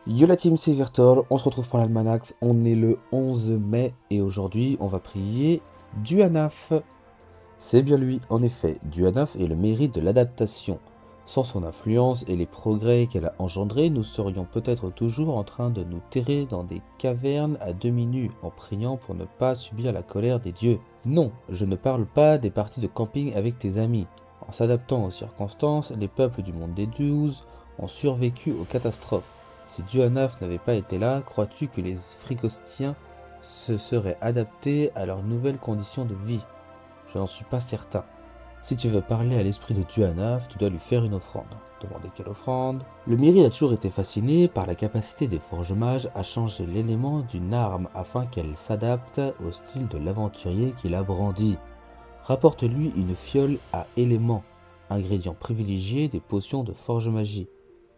Yo la team, c'est Vertor, on se retrouve pour l'Almanax, on est le 11 mai et aujourd'hui on va prier Duanaf. C'est bien lui, en effet, Duanaf est le mérite de l'adaptation. Sans son influence et les progrès qu'elle a engendrés, nous serions peut-être toujours en train de nous terrer dans des cavernes à demi nus en priant pour ne pas subir la colère des dieux. Non, je ne parle pas des parties de camping avec tes amis. En s'adaptant aux circonstances, les peuples du monde des 12 ont survécu aux catastrophes. Si Duanaf n'avait pas été là, crois-tu que les Fricostiens se seraient adaptés à leurs nouvelles conditions de vie? Je n'en suis pas certain. Si tu veux parler à l'esprit de Duanaf, tu dois lui faire une offrande. Demandez quelle offrande? Le Myril a toujours été fasciné par la capacité des forges mages à changer l'élément d'une arme afin qu'elle s'adapte au style de l'aventurier qui l'a brandi. Rapporte-lui une fiole à éléments, ingrédient privilégié des potions de forge magie.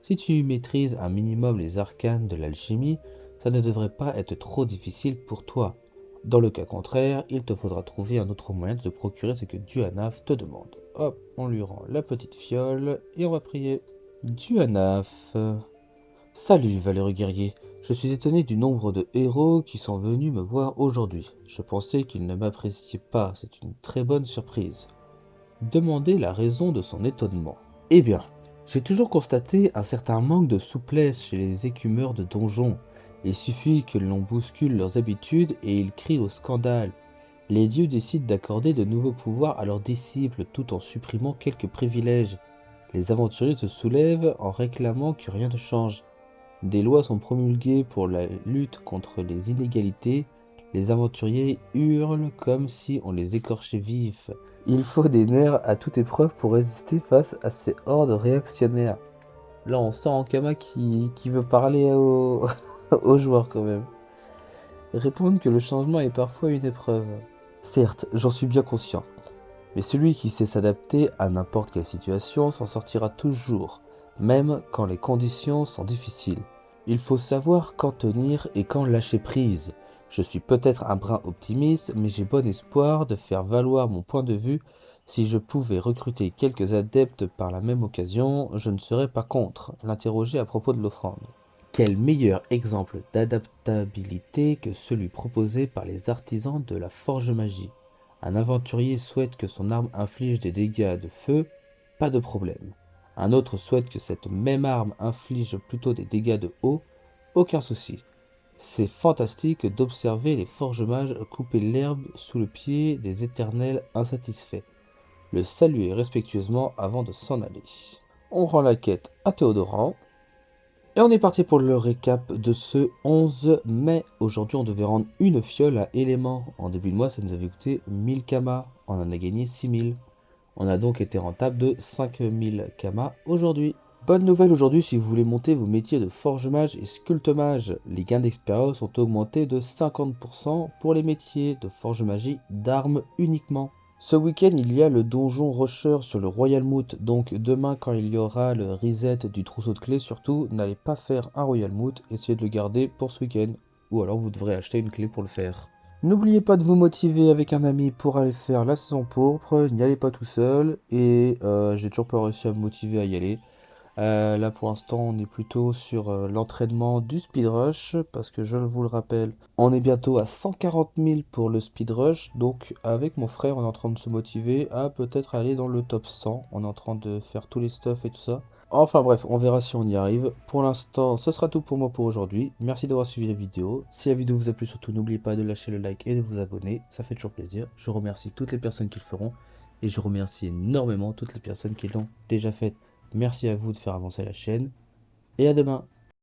Si tu maîtrises un minimum les arcanes de l'alchimie, ça ne devrait pas être trop difficile pour toi. Dans le cas contraire, il te faudra trouver un autre moyen de te procurer ce que Duanaf te demande. Hop, on lui rend la petite fiole et on va prier. Duanaf. Salut, valeureux guerrier. Je suis étonné du nombre de héros qui sont venus me voir aujourd'hui. Je pensais qu'ils ne m'appréciaient pas, c'est une très bonne surprise. Demandez la raison de son étonnement. Eh bien, j'ai toujours constaté un certain manque de souplesse chez les écumeurs de donjons. Il suffit que l'on bouscule leurs habitudes et ils crient au scandale. Les dieux décident d'accorder de nouveaux pouvoirs à leurs disciples tout en supprimant quelques privilèges. Les aventuriers se soulèvent en réclamant que rien ne change. Des lois sont promulguées pour la lutte contre les inégalités. Les aventuriers hurlent comme si on les écorchait vifs. Il faut des nerfs à toute épreuve pour résister face à ces hordes réactionnaires. Là, on sent Ankama qui veut parler aux joueurs quand même. Répondre que le changement est parfois une épreuve. Certes, j'en suis bien conscient. Mais celui qui sait s'adapter à n'importe quelle situation s'en sortira toujours, même quand les conditions sont difficiles. Il faut savoir quand tenir et quand lâcher prise. Je suis peut-être un brin optimiste, mais j'ai bon espoir de faire valoir mon point de vue. Si je pouvais recruter quelques adeptes par la même occasion, je ne serais pas contre. L'interroger à propos de l'offrande. Quel meilleur exemple d'adaptabilité que celui proposé par les artisans de la forge magie. Un aventurier souhaite que son arme inflige des dégâts de feu, pas de problème. Un autre souhaite que cette même arme inflige plutôt des dégâts de eau, aucun souci. C'est fantastique d'observer les forges mages couper l'herbe sous le pied des éternels insatisfaits. Le saluer respectueusement avant de s'en aller. On rend la quête à Théodoran. Et on est parti pour le récap de ce 11 mai. Aujourd'hui, on devait rendre une fiole à éléments. En début de mois, ça nous avait coûté 1000 kamas. On en a gagné 6000. On a donc été rentable de 5000 kamas aujourd'hui. Bonne nouvelle aujourd'hui, si vous voulez monter vos métiers de forge mage et sculpte mage, les gains d'expérience ont augmenté de 50% pour les métiers de forge magie d'armes uniquement. Ce week-end, il y a le donjon Rusher sur le Royal Moot, donc demain quand il y aura le reset du trousseau de clés, surtout, n'allez pas faire un Royal Moot, essayez de le garder pour ce week-end, ou alors vous devrez acheter une clé pour le faire. N'oubliez pas de vous motiver avec un ami pour aller faire la saison pourpre, n'y allez pas tout seul, et j'ai toujours pas réussi à me motiver à y aller. Là pour l'instant on est plutôt sur l'entraînement du speed rush parce que je vous le rappelle, on est bientôt à 140 000 pour le speed rush, donc avec mon frère on est en train de se motiver à peut-être aller dans le top 100, on est en train de faire tous les stuff et tout ça. Enfin bref, on verra si on y arrive. Pour l'instant ce sera tout pour moi pour aujourd'hui, merci d'avoir suivi la vidéo. Si la vidéo vous a plu, surtout n'oubliez pas de lâcher le like et de vous abonner, ça fait toujours plaisir. Je remercie toutes les personnes qui le feront et je remercie énormément toutes les personnes qui l'ont déjà fait. Merci à vous de faire avancer la chaîne et à demain.